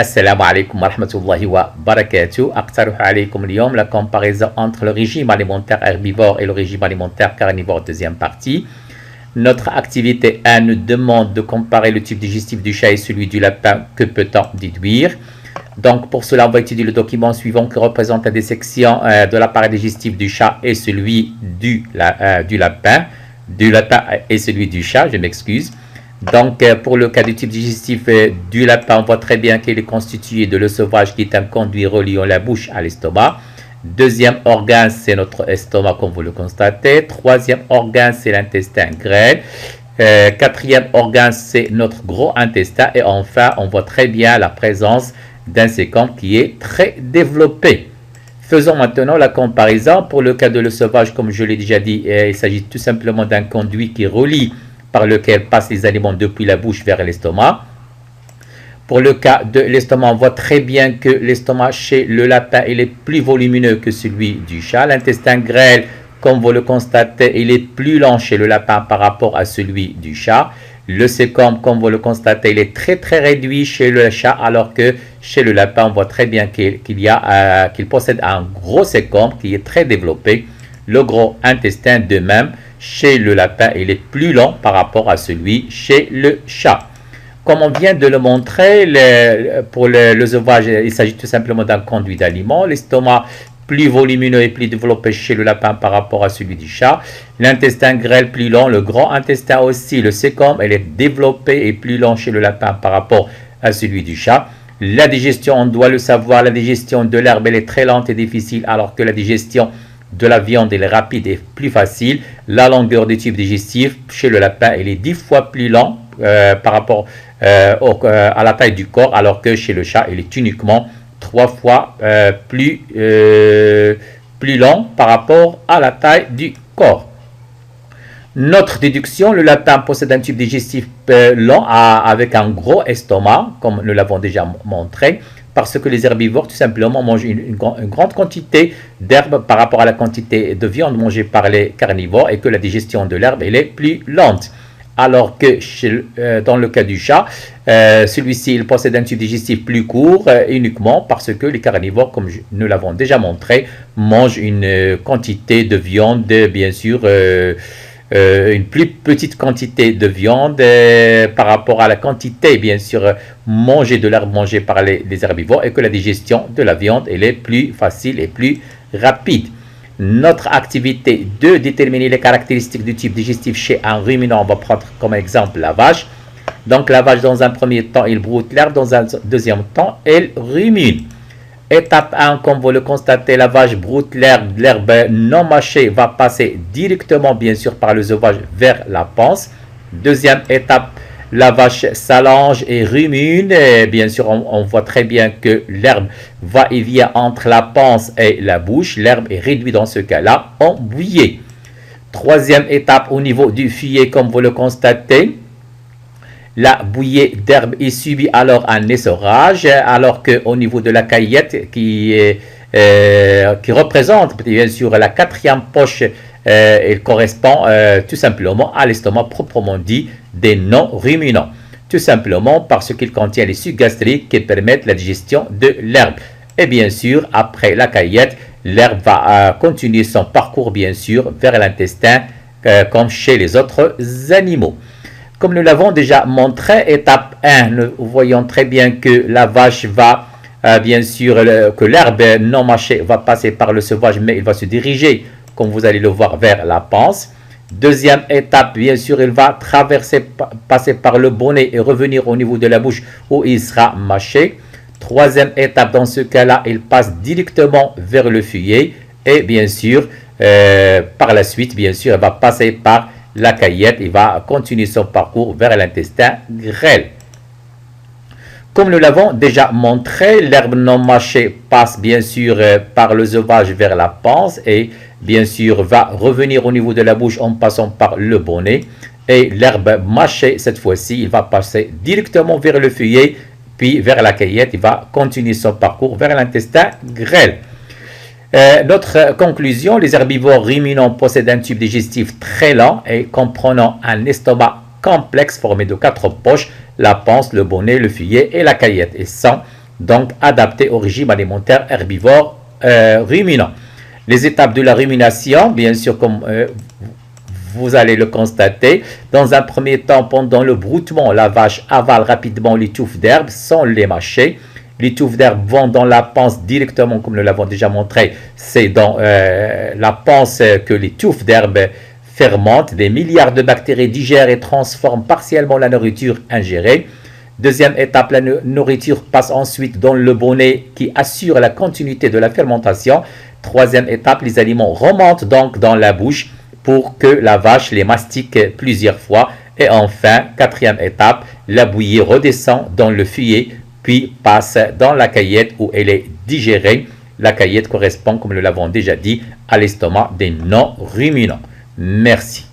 Assalamu alaikum wa rahmatullahi wa barakatuh. أقترح عليكم اليوم la comparaison entre le régime alimentaire herbivore et le régime alimentaire carnivore, deuxième partie. Notre activité 1 nous demande de comparer le type digestif du chat et celui du lapin. Que peut-on déduire? Donc pour cela, on va étudier le document suivant qui représente la dissection de l'appareil digestif du chat et celui du lapin. Du lapin et celui du chat, je m'excuse. Donc, pour le cas du type digestif du lapin, on voit très bien qu'il est constitué de l'os sauvage qui est un conduit reliant la bouche à l'estomac. Deuxième organe, c'est notre estomac, comme vous le constatez. Troisième organe, c'est l'intestin grêle. Quatrième organe, c'est notre gros intestin. Et enfin, on voit très bien la présence d'un séquence qui est très développé. Faisons maintenant la comparaison. Pour le cas de l'os sauvage, comme je l'ai déjà dit, il s'agit tout simplement d'un conduit qui relie par lequel passent les aliments depuis la bouche vers l'estomac. Pour le cas de l'estomac, on voit très bien que l'estomac chez le lapin il est plus volumineux que celui du chat. L'intestin grêle, comme vous le constatez, il est plus long chez le lapin par rapport à celui du chat. Le sécom, comme vous le constatez, il est très réduit chez le chat, alors que chez le lapin, on voit très bien qu'il possède un gros sécom qui est très développé. Le gros intestin de même, chez le lapin, il est plus long par rapport à celui chez le chat. Comme on vient de le montrer, pour le sauvage, il s'agit tout simplement d'un conduit d'aliments. L'estomac plus volumineux et plus développé chez le lapin par rapport à celui du chat. L'intestin grêle plus long, le grand intestin aussi, le sécom, elle est développé et plus long chez le lapin par rapport à celui du chat. La digestion, on doit le savoir, la digestion de l'herbe, elle est très lente et difficile, alors que la digestion de la viande elle est rapide et plus facile. La longueur du tube digestif chez le lapin elle est 10 fois plus lent par rapport à la taille du corps, alors que chez le chat il est uniquement 3 fois plus lent par rapport à la taille du corps. Notre déduction, le lapin possède un tube digestif lent avec un gros estomac, comme nous l'avons déjà montré, parce que les herbivores tout simplement mangent une grande quantité d'herbe par rapport à la quantité de viande mangée par les carnivores, et que la digestion de l'herbe elle est plus lente. Alors que dans le cas du chat, celui-ci il possède un tube digestif plus court, uniquement parce que les carnivores, comme nous l'avons déjà montré, mangent une quantité de viande, bien sûr, une plus petite quantité de viande par rapport à la quantité, bien sûr, mangée de l'herbe mangée par les herbivores, et que la digestion de la viande elle est plus facile et plus rapide. Notre activité de déterminer les caractéristiques du type digestif chez un ruminant, on va prendre comme exemple la vache. Donc la vache, dans un premier temps, il broute l'herbe, dans un deuxième temps, elle rumine. Étape 1, comme vous le constatez, la vache broute l'herbe. L'herbe non mâchée va passer directement, bien sûr, par le sauvage vers la panse. Deuxième étape, la vache s'allonge et rumine. Et bien sûr, on voit très bien que l'herbe va et vient entre la panse et la bouche. L'herbe est réduite dans ce cas-là en bouillie. Troisième étape, au niveau du fumier, comme vous le constatez, la bouillie d'herbe est subie alors un essorage, alors qu'au niveau de la caillette qui représente bien sûr la quatrième poche, elle correspond tout simplement à l'estomac proprement dit des non-ruminants. Tout simplement parce qu'il contient les sucs gastriques qui permettent la digestion de l'herbe. Et bien sûr, après la caillette, l'herbe va continuer son parcours bien sûr vers l'intestin comme chez les autres animaux. Comme nous l'avons déjà montré, étape 1, nous voyons très bien que la vache va, bien sûr, que l'herbe non mâchée va passer par le sauvage, mais il va se diriger, comme vous allez le voir, vers la panse. Deuxième étape, bien sûr, il va passer par le bonnet et revenir au niveau de la bouche où il sera mâché. Troisième étape, dans ce cas-là, il passe directement vers le fumier et bien sûr, par la suite, bien sûr, il va passer par la caillette, il va continuer son parcours vers l'intestin grêle. Comme nous l'avons déjà montré, l'herbe non mâchée passe bien sûr par le sauvage vers la panse et bien sûr va revenir au niveau de la bouche en passant par le bonnet. Et l'herbe mâchée, cette fois-ci, il va passer directement vers le fumier, puis vers la caillette, il va continuer son parcours vers l'intestin grêle. Notre conclusion, les herbivores ruminants possèdent un tube digestif très lent et comprenant un estomac complexe formé de 4 poches, la panse, le bonnet, le fumier et la caillette, et sans donc adapté au régime alimentaire herbivore ruminant. Les étapes de la rumination, bien sûr, comme vous allez le constater, dans un premier temps, pendant le broutement, la vache avale rapidement les touffes d'herbe sans les mâcher. Les touffes d'herbe vont dans la panse directement, comme nous l'avons déjà montré. C'est dans la panse que les touffes d'herbe fermentent. Des milliards de bactéries digèrent et transforment partiellement la nourriture ingérée. Deuxième étape, la nourriture passe ensuite dans le bonnet qui assure la continuité de la fermentation. Troisième étape, les aliments remontent donc dans la bouche pour que la vache les mastique plusieurs fois. Et enfin, quatrième étape, la bouillie redescend dans le fût puis passe dans la caillette où elle est digérée. La caillette correspond, comme nous l'avons déjà dit, à l'estomac des non-ruminants. Merci.